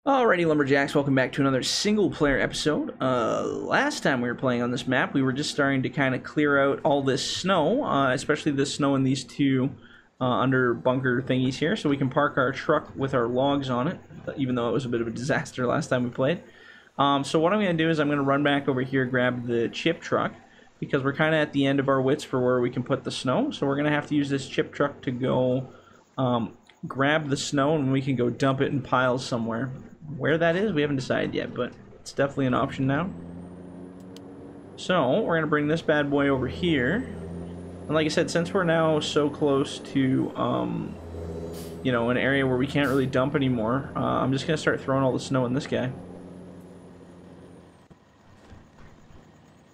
Alrighty, Lumberjacks, welcome back to another single-player episode. Last time we were playing on this map, we were just starting to kind of clear out all this snow, especially this snow in these two under bunker thingies here, so we can park our truck with our logs on it, even though it was a bit of a disaster last time we played. So what I'm going to do is I'm going to run back over here, grab the chip truck, because we're kind of at the end of our wits for where we can put the snow, so we're going to have to use this chip truck to go grab the snow, and we can go dump it in piles somewhere. Where that is, we haven't decided yet, but it's definitely an option now. So, we're going to bring this bad boy over here. And like I said, since we're now so close to, you know, an area where we can't really dump anymore, I'm just going to start throwing all the snow in this guy.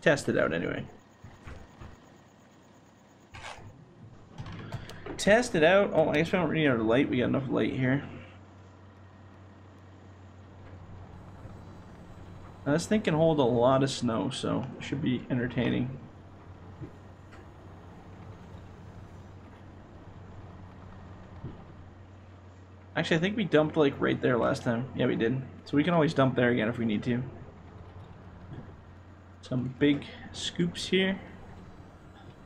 Test it out anyway. Test it out. Oh, I guess we don't really need our light. We got enough light here. Now, this thing can hold a lot of snow, so it should be entertaining. Actually, I think we dumped like right there last time. Yeah, we did. So we can always dump there again if we need to. Some big scoops here.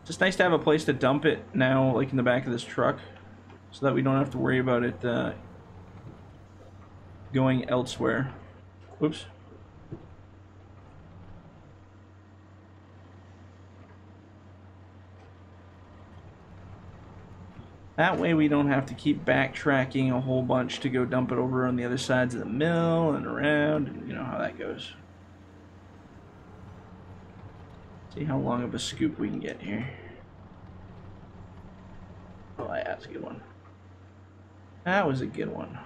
Just nice to have a place to dump it now, like in the back of this truck, so that we don't have to worry about it going elsewhere. Whoops. That way we don't have to keep backtracking a whole bunch to go dump it over on the other sides of the mill and around, and you know how that goes. See how long of a scoop we can get here. Oh, yeah, that's a good one. That was a good one.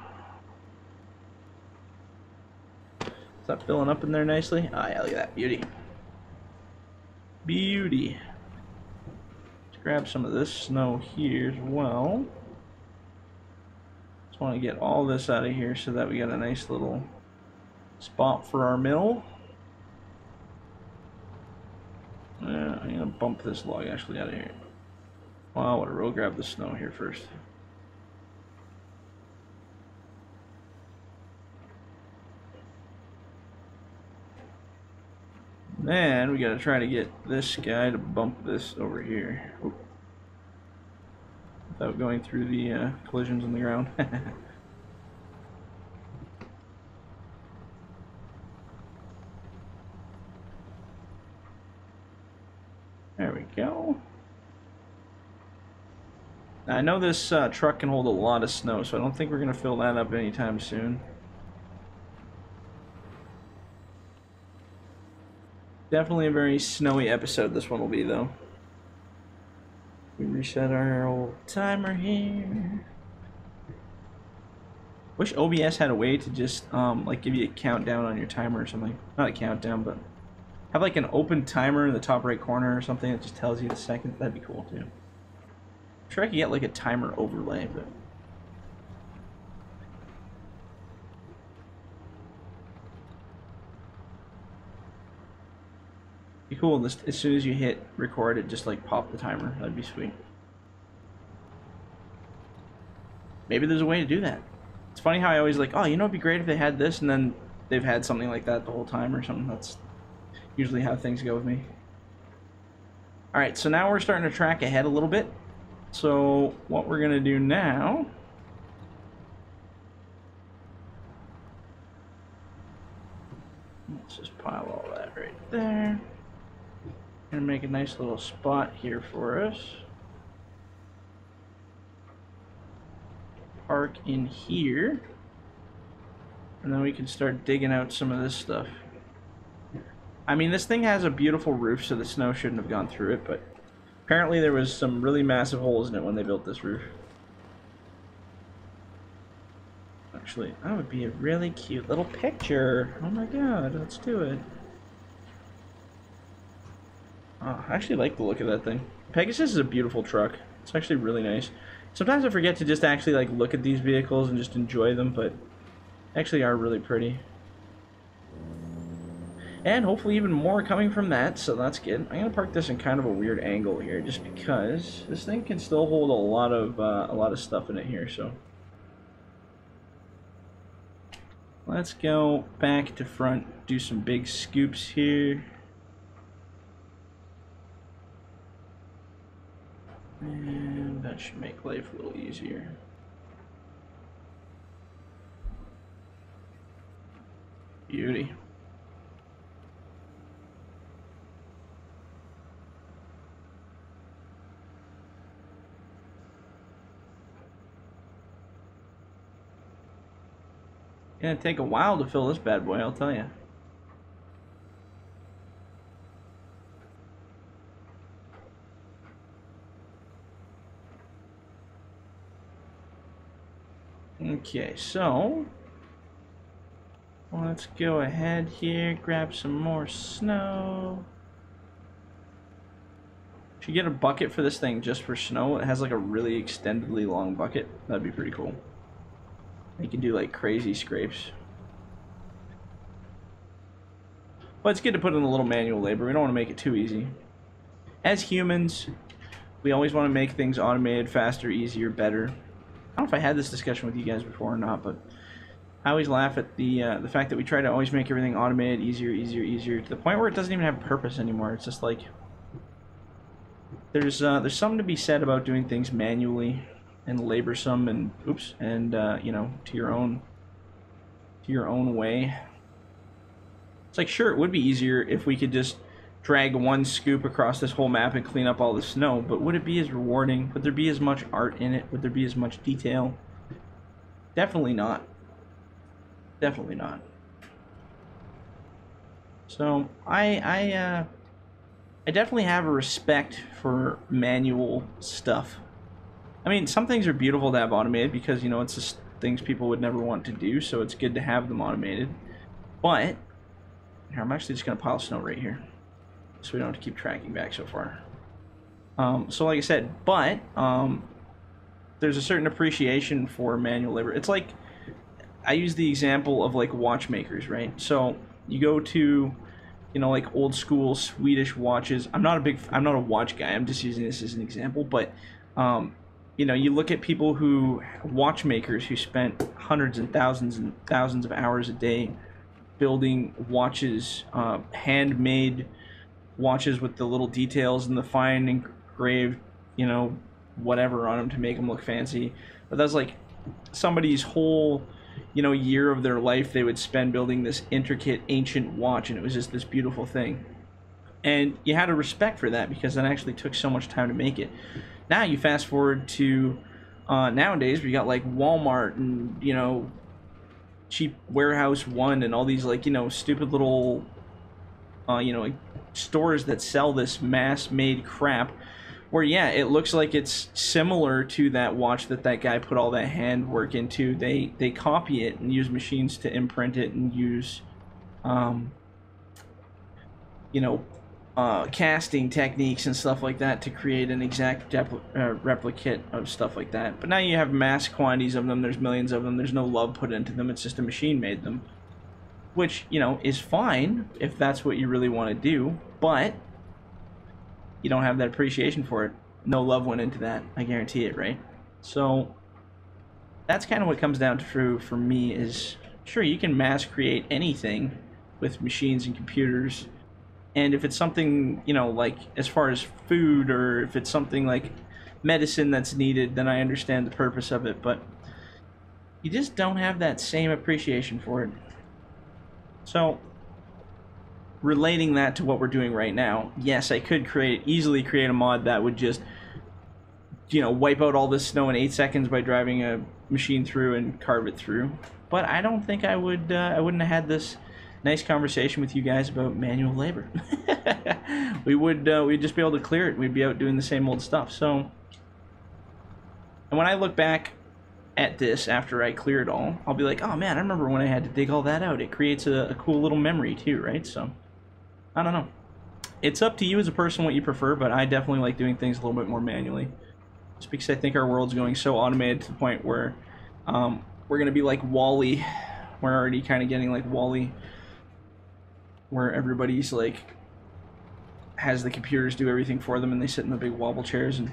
Is that filling up in there nicely? Oh yeah, look at that beauty. Beauty. Grab some of this snow here as well. Just want to get all this out of here so that we got a nice little spot for our mill. I'm gonna bump this log actually out of here. Wow, whatever. We'll grab the snow here first. And we gotta try to get this guy to bump this over here. Oop. Without going through the collisions on the ground. There we go. Now, I know this truck can hold a lot of snow, so I don't think we're gonna fill that up anytime soon. Definitely a very snowy episode this one will be, though. We reset our old timer here. Wish OBS had a way to just like give you a countdown on your timer or something. Not a countdown, but have like an open timer in the top right corner or something that just tells you the second. That'd be cool too. I'm sure I could get like a timer overlay, but be cool. As soon as you hit record, it just like pop the timer. That'd be sweet. Maybe there's a way to do that. It's funny how I always like, oh, you know, it'd be great if they had this, and then they've had something like that the whole time or something. That's usually how things go with me. All right, so now we're starting to track ahead a little bit. So what we're gonna do now, let's just pile all that right there. Gonna make a nice little spot here for us. Park in here, and then we can start digging out some of this stuff. I mean, this thing has a beautiful roof, so the snow shouldn't have gone through it, but apparently there was some really massive holes in it when they built this roof. Actually, that would be a really cute little picture. Oh my god, let's do it. Oh, I actually like the look of that thing. Pegasus is a beautiful truck. It's actually really nice. Sometimes I forget to just actually like look at these vehicles and just enjoy them, but they actually are really pretty. And hopefully even more coming from that, so that's good. I'm gonna park this in kind of a weird angle here, just because this thing can still hold a lot of stuff in it here. So Let's go back to front, do some big scoops here. And that should make life a little easier. Beauty. Gonna take a while to fill this bad boy, I'll tell you. Okay, so let's go ahead here, grab some more snow. Should get a bucket for this thing just for snow. It has like a really extendedly long bucket. That'd be pretty cool. You can do like crazy scrapes. But it's good to put in a little manual labor. We don't want to make it too easy. As humans, we always want to make things automated, faster, easier, better. I don't know if I had this discussion with you guys before or not, but I always laugh at the fact that we try to always make everything automated, easier, easier, to the point where it doesn't even have purpose anymore. It's just like there's something to be said about doing things manually and laborsome and you know, to your own way. It's like, sure, it would be easier if we could just drag one scoop across this whole map and clean up all the snow, but would it be as rewarding? Would there be as much art in it? Would there be as much detail? Definitely not. Definitely not. So I definitely have a respect for manual stuff. I mean, some things are beautiful to have automated because, you know, it's just things people would never want to do, so it's good to have them automated. But here, I'm actually just going to pile snow right here, so we don't have to keep tracking back so far. So like I said, but there's a certain appreciation for manual labor. It's like, I use the example of like watchmakers, right? So you go to, you know, like old school Swedish watches. I'm not a watch guy. I'm just using this as an example, but you know, you look at people watchmakers who spent hundreds and thousands of hours a day building watches, handmade watches with the little details and the fine engraved, you know, whatever on them to make them look fancy. But that's like somebody's whole, you know, year of their life they would spend building this intricate ancient watch, and it was just this beautiful thing. And you had a respect for that because it actually took so much time to make it. Now you fast forward to nowadays, we got like Walmart and, you know, cheap Warehouse One and all these, like, you know, stupid little you know, like stores that sell this mass-made crap where, yeah, it looks like it's similar to that watch that guy put all that handwork into. They copy it and use machines to imprint it and use you know, casting techniques and stuff like that to create an exact replicate of stuff like that. But now you have mass quantities of them, there's millions of them, there's no love put into them, it's just a machine made them. Which, you know, is fine if that's what you really want to do, but you don't have that appreciation for it. No love went into that, I guarantee it, right? So that's kind of what comes down to for me is, sure, you can mass create anything with machines and computers. And if it's something, you know, like as far as food, or if it's something like medicine that's needed, then I understand the purpose of it. But you just don't have that same appreciation for it. So, relating that to what we're doing right now, yes, I could easily create a mod that would just, you know, wipe out all this snow in 8 seconds by driving a machine through and carve it through. But I don't think I wouldn't have had this nice conversation with you guys about manual labor. We'd just be able to clear it. We'd be out doing the same old stuff. So, and when I look back at this after I clear it all, I'll be like, oh man, I remember when I had to dig all that out. It creates a cool little memory too, right? So, I don't know. It's up to you as a person what you prefer, but I definitely like doing things a little bit more manually. Just because I think our world's going so automated to the point where we're going to be like WALL-E. We're already kind of getting like WALL-E, where everybody's like has the computers do everything for them and they sit in the big wobble chairs and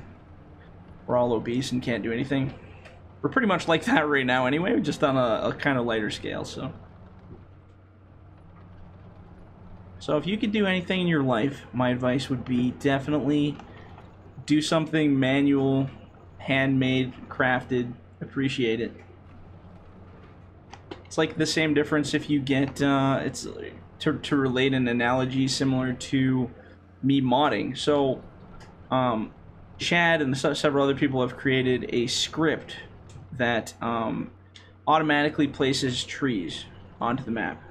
we're all obese and can't do anything. We're pretty much like that right now anyway, just on a kind of lighter scale. So So if you could do anything in your life, my advice would be definitely do something manual, handmade, crafted, appreciate it. It's like the same difference if you get, it's to relate an analogy similar to me modding. So, Chad and several other people have created a script that automatically places trees onto the map.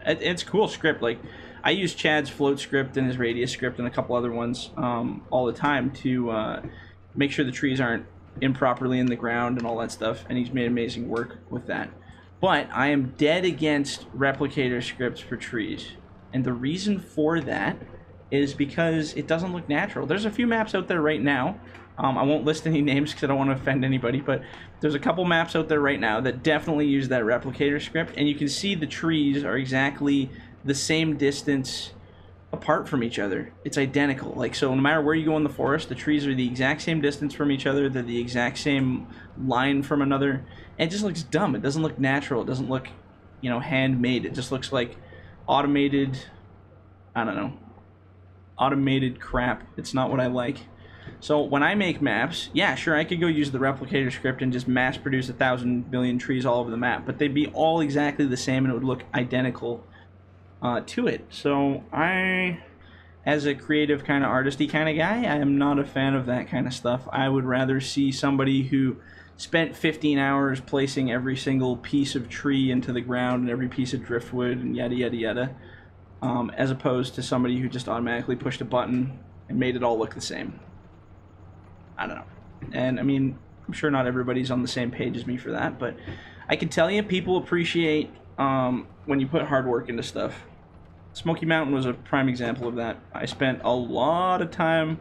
It's a cool script. Like, I use Chad's float script and his radius script and a couple other ones all the time to make sure the trees aren't improperly in the ground and all that stuff, and he's made amazing work with that. But I am dead against replicator scripts for trees, and the reason for that is because it doesn't look natural. There's a few maps out there right now. I won't list any names because I don't want to offend anybody, but there's a couple maps out there right now that definitely use that replicator script, and you can see the trees are exactly the same distance apart from each other. It's identical. Like, so no matter where you go in the forest, the trees are the exact same distance from each other. They're the exact same line from another. And it just looks dumb. It doesn't look natural. It doesn't look, you know, handmade. It just looks like automated, I don't know, automated crap. It's not what I like. So when I make maps, yeah, sure, I could go use the replicator script and just mass produce 1,000 billion trees all over the map, but they'd be all exactly the same and it would look identical to it. So I, as a creative kind of artisty kind of guy, I am not a fan of that kind of stuff. I would rather see somebody who spent 15 hours placing every single piece of tree into the ground and every piece of driftwood and yada yada yada, as opposed to somebody who just automatically pushed a button and made it all look the same. I don't know. And I mean, I'm sure not everybody's on the same page as me for that, but I can tell you people appreciate when you put hard work into stuff. Smoky Mountain was a prime example of that. I spent a lot of time,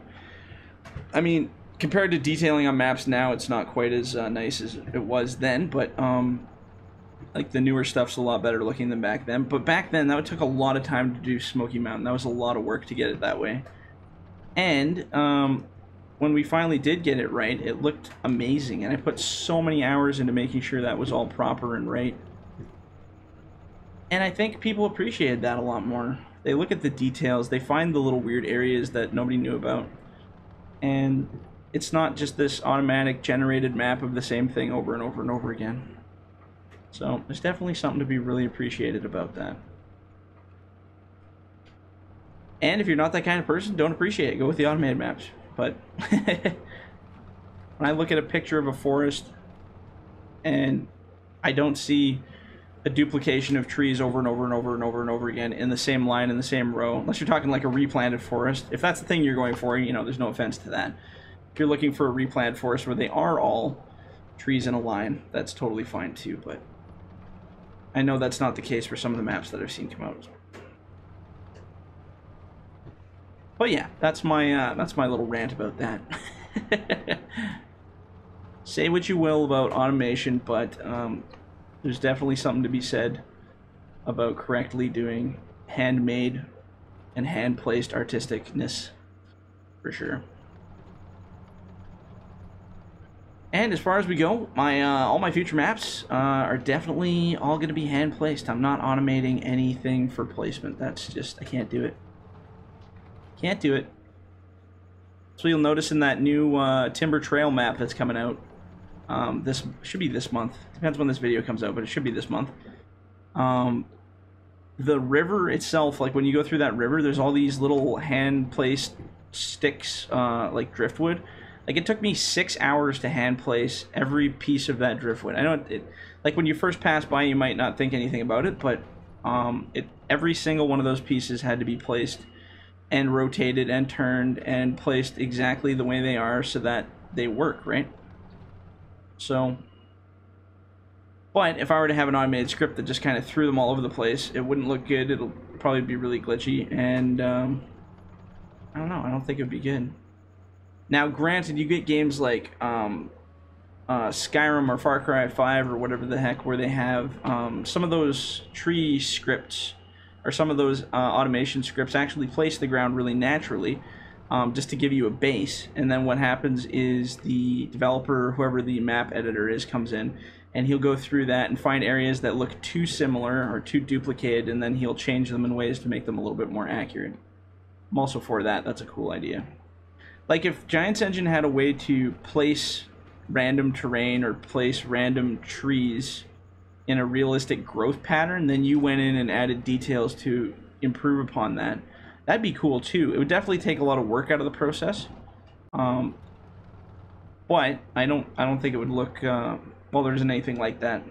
I mean, compared to detailing on maps now, it's not quite as nice as it was then, but like the newer stuff's a lot better looking than back then. But back then, that took a lot of time to do Smoky Mountain. That was a lot of work to get it that way. And when we finally did get it right, it looked amazing, and I put so many hours into making sure that was all proper and right. And I think people appreciated that a lot more. They look at the details, they find the little weird areas that nobody knew about, and it's not just this automatic generated map of the same thing over and over and over again. So there's definitely something to be really appreciated about that. And if you're not that kind of person, don't appreciate it. Go with the automated maps. But when I look at a picture of a forest and I don't see a duplication of trees over and over and over and over and over again in the same line, in the same row, unless you're talking like a replanted forest. If that's the thing you're going for, you know, there's no offense to that. If you're looking for a replanted forest where they are all trees in a line, that's totally fine too, but I know that's not the case for some of the maps that I've seen come out. But yeah, that's my little rant about that. Say what you will about automation, but there's definitely something to be said about correctly doing handmade and hand-placed artisticness, for sure. And as far as we go, my all my future maps are definitely all going to be hand-placed. I'm not automating anything for placement. That's just, I can't do it. Can't do it. So you'll notice in that new Timber Trail map that's coming out, this should be this month. Depends when this video comes out, but it should be this month. The river itself, like when you go through that river, there's all these little hand-placed sticks, like driftwood. Like it took me 6 hours to hand place every piece of that driftwood. I know like when you first pass by, you might not think anything about it, but every single one of those pieces had to be placed and rotated and turned and placed exactly the way they are so that they work, right? So, but if I were to have an automated script that just kind of threw them all over the place, it wouldn't look good. It'll probably be really glitchy, and I don't know, I don't think it would be good. Now, granted, you get games like Skyrim or Far Cry 5 or whatever the heck, where they have some of those tree scripts or some of those automation scripts actually place the ground really naturally, just to give you a base. And then what happens is the developer, whoever the map editor is, comes in and he'll go through that and find areas that look too similar or too duplicated, and then he'll change them in ways to make them a little bit more accurate. I'm also for that. That's a cool idea. Like if Giants Engine had a way to place random terrain or place random trees in a realistic growth pattern, then you went in and added details to improve upon that. That'd be cool too. It would definitely take a lot of work out of the process, but I don't think it would look well. There isn't anything like that,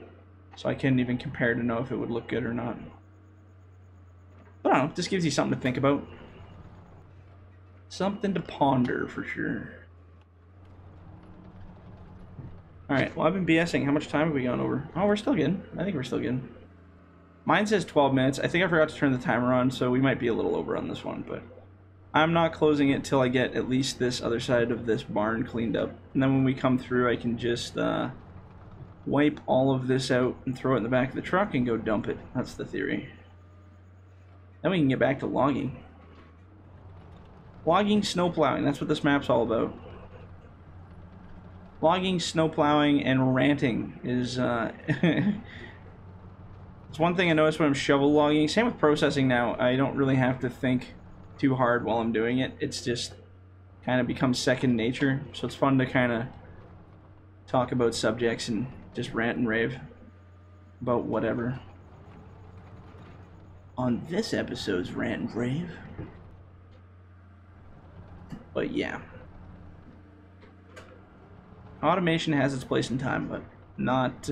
so I can't even compare to know if it would look good or not. But I don't know. This gives you something to think about, something to ponder for sure. Alright, well, I've been BSing. How much time have we gone over? Oh, we're still good. I think we're still good. Mine says 12 minutes. I think I forgot to turn the timer on, so we might be a little over on this one, but I'm not closing it till I get at least this other side of this barn cleaned up. And then when we come through, I can just wipe all of this out and throw it in the back of the truck and go dump it. That's the theory. Then we can get back to logging. Logging, snow plowing. That's what this map's all about. Logging, snow plowing, and ranting is it's one thing I notice when I'm shovel logging. Same with processing now. I don't really have to think too hard while I'm doing it. It's just kind of becomes second nature. So it's fun to kind of talk about subjects and just rant and rave about whatever. On this episode's Rant and Rave. But yeah. Automation has its place in time, but not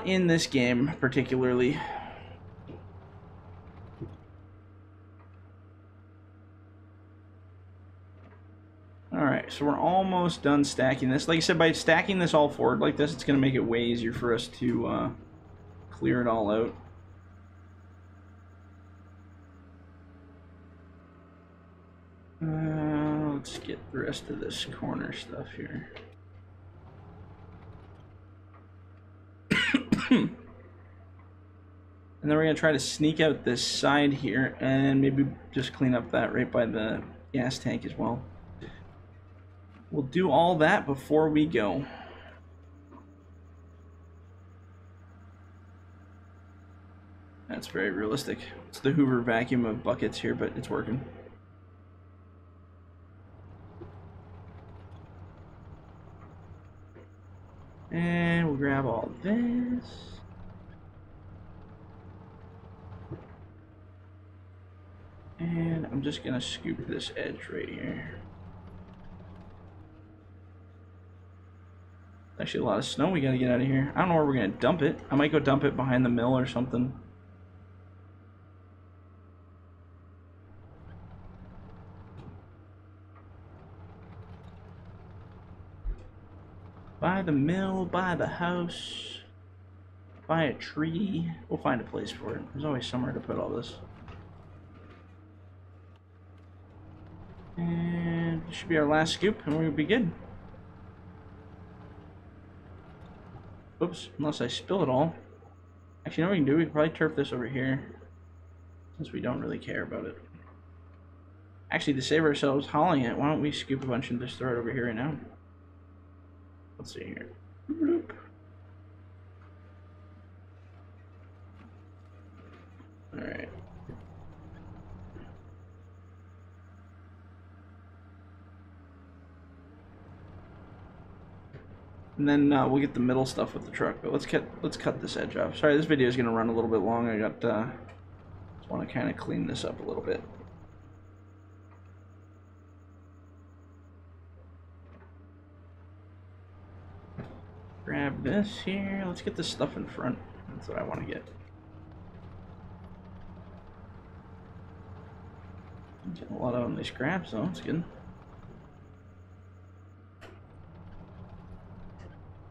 in this game particularly. Alright, so we're almost done stacking this. Like I said, by stacking this all forward like this, it's going to make it way easier for us to clear it all out. Let's get the rest of this corner stuff here. And then we're going to try to sneak out this side here and maybe just clean up that right by the gas tank as well. We'll do all that before we go. That's very realistic. It's the Hoover vacuum of buckets here, but it's working. And we'll grab all this. And I'm just gonna scoop this edge right here. Actually a lot of snow we gotta get out of here. I don't know where we're gonna dump it. I might go dump it behind the mill or something. By the mill, by the house, by a tree. We'll find a place for it. There's always somewhere to put all this. And this should be our last scoop, and we'll be good. Oops, unless I spill it all. Actually, you know what we can do? We can probably turf this over here, since we don't really care about it. Actually, to save ourselves hauling it, why don't we scoop a bunch and just throw it over here right now? Let's see here. Bloop. Alright. And then we'll get the middle stuff with the truck, but let's cut this edge off. Sorry, this video is gonna run a little bit long. I got just want to kind of clean this up a little bit. Grab this here. Let's get this stuff in front. That's what I want to get. Getting a lot of these scraps though. That's good.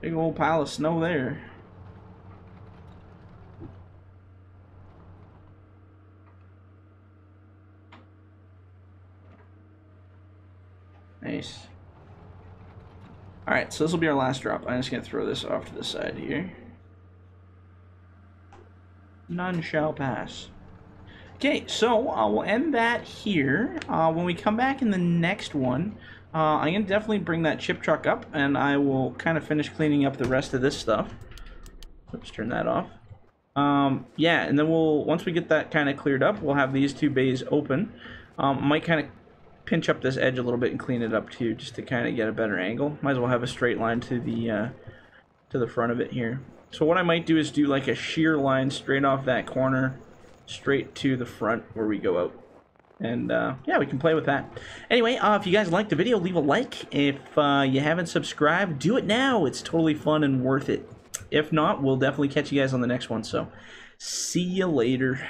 Big old pile of snow there. Nice. Alright, so this will be our last drop. I'm just going to throw this off to the side here. None shall pass. Okay, so we'll end that here. When we come back in the next one, I'm going to definitely bring that chip truck up, and I will kind of finish cleaning up the rest of this stuff. Let's turn that off. Yeah, and then once we get that kind of cleared up, we'll have these two bays open. Might kind of pinch up this edge a little bit and clean it up too, just to kind of get a better angle. Might as well have a straight line to the front of it here. So what I might do is do like a shear line straight off that corner, straight to the front where we go out. And yeah, we can play with that. Anyway, if you guys liked the video, leave a like. If you haven't subscribed, do it now. It's totally fun and worth it. If not, we'll definitely catch you guys on the next one. So, see you later.